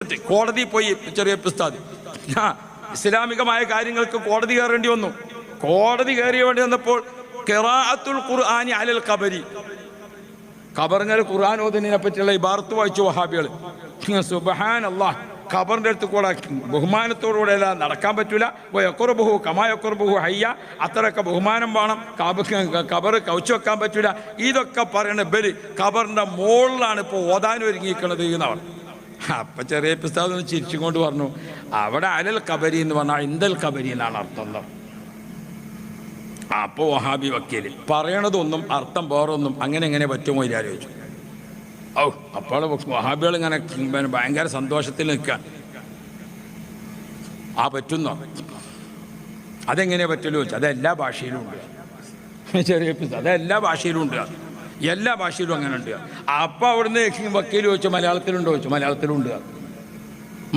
കൊടുത്തിട്ട് കോടതി പോയി ചെറിയ ഉസ്താദ് ഇസ്ലാമികമായ കാര്യങ്ങൾക്ക് കോടതി കയറേണ്ടി വന്നു. കോടതി കയറി വേണ്ടി വന്നപ്പോൾ ഖിറാഅത്തുൽ ഖുർആനി അലൽ ഖബരി, ഖബറിനെ ഖുർആൻ ഓതുന്നതിനെ പറ്റിയുള്ള ഇബാറത്ത് വായിച്ചു വഹാബികൾ. സുബ്ഹാനല്ലാഹ്, ഖബറിൻ്റെ അടുത്ത് കൂടെ ബഹുമാനത്തോടുകൂടെ എല്ലാം നടക്കാൻ പറ്റൂല. യഖ്റുബഹു കമാ യഖ്റുബഹു ഹയ്യ, അത്രയൊക്കെ ബഹുമാനം വേണം. ഖബർ കവച്ചു വെക്കാൻ പറ്റൂല. ഇതൊക്കെ പറയണ ബലി ഖബറിൻ്റെ മുകളിലാണ് ഇപ്പോൾ ഓതാൻ ഒരുങ്ങിയിരിക്കുന്നത് എന്നവർ. അപ്പം ചെറിയ ഉസ്താദ് ഒന്ന് ചിരിച്ചും കൊണ്ട് പറഞ്ഞു, അവിടെ അലൽ ഖബരി എന്ന് പറഞ്ഞാൽ ഇന്ദൽ ഖബരി എന്നാണ് അർത്ഥം. അപ്പോൾ വഹാബി വക്കീല് പറയണതൊന്നും അർത്ഥം വേറൊന്നും അങ്ങനെ എങ്ങനെ പറ്റുമോ ഇല്ല ആലോചിച്ചു. അപ്പോൾ വഹാബികൾ ഇങ്ങനെ ഭയങ്കര സന്തോഷത്തിൽ നിൽക്കുക. പറ്റുന്നോ? അതെങ്ങനെ പറ്റുമല്ലോ ചോദിച്ചു. അതെല്ലാ ഭാഷയിലും ഉണ്ട്. ചെറിയ അതെല്ലാ ഭാഷയിലും ഉണ്ട്, എല്ലാ ഭാഷയിലും അങ്ങനെ ഉണ്ട്. അപ്പോൾ അവിടുന്ന് വക്കീൽ ചോദിച്ചു മലയാളത്തിലുണ്ടോ ചോദിച്ചു. മലയാളത്തിലുണ്ട്,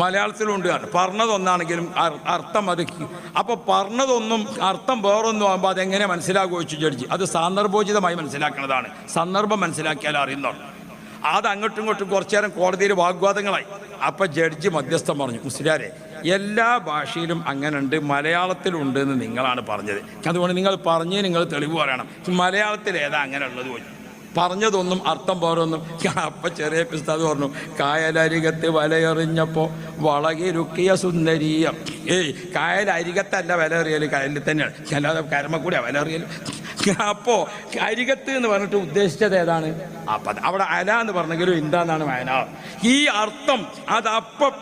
മലയാളത്തിലുണ്ട്. പറഞ്ഞതൊന്നാണെങ്കിലും അർത്ഥം അത്. അപ്പോൾ പറഞ്ഞതൊന്നും അർത്ഥം വേറൊന്നും ആകുമ്പോൾ അതെങ്ങനെ മനസ്സിലാകുമോ ചോദിച്ചു ജഡ്ജി. അത് സന്ദർഭോചിതമായി മനസ്സിലാക്കുന്നതാണ്. സന്ദർഭം മനസ്സിലാക്കിയാൽ അറിയുന്നതാണ്. അത് അങ്ങോട്ടും ഇങ്ങോട്ടും കുറച്ചു നേരം കോടതിയിൽ വാഗ്വാദങ്ങളായി. അപ്പം ജഡ്ജി മധ്യസ്ഥം പറഞ്ഞു, മുസ്ലിയാരെ എല്ലാ ഭാഷയിലും അങ്ങനെ ഉണ്ട്, മലയാളത്തിലുണ്ട് എന്ന് നിങ്ങളാണ് പറഞ്ഞത്. അതുകൊണ്ട് നിങ്ങൾ പറഞ്ഞ് നിങ്ങൾ തെളിവ് പറയണം. മലയാളത്തിൽ ഏതാ അങ്ങനെ ഉള്ളത് ചോദിച്ചു. പറഞ്ഞതൊന്നും അർത്ഥം പോരൊന്നും. അപ്പം ചെറിയ ഉസ്താദ് പറഞ്ഞു, കായലരികത്ത് വലയെറിഞ്ഞപ്പോൾ വളകിരുക്കിയ സുന്ദരീയം. കായലരികത്തല്ല വില എറിയൽ, കായലിൽ തന്നെയാണ്, അല്ലാതെ കരമക്കൂടിയാണ് വില എറിയൽ. അപ്പോൾ അരികത്ത് എന്ന് പറഞ്ഞിട്ട് ഉദ്ദേശിച്ചത് ഏതാണ്? അപ്പം അവിടെ അല എന്ന് പറഞ്ഞെങ്കിലും എന്താണെന്നാണ് വായന. ഈ അർത്ഥം അതപ്പം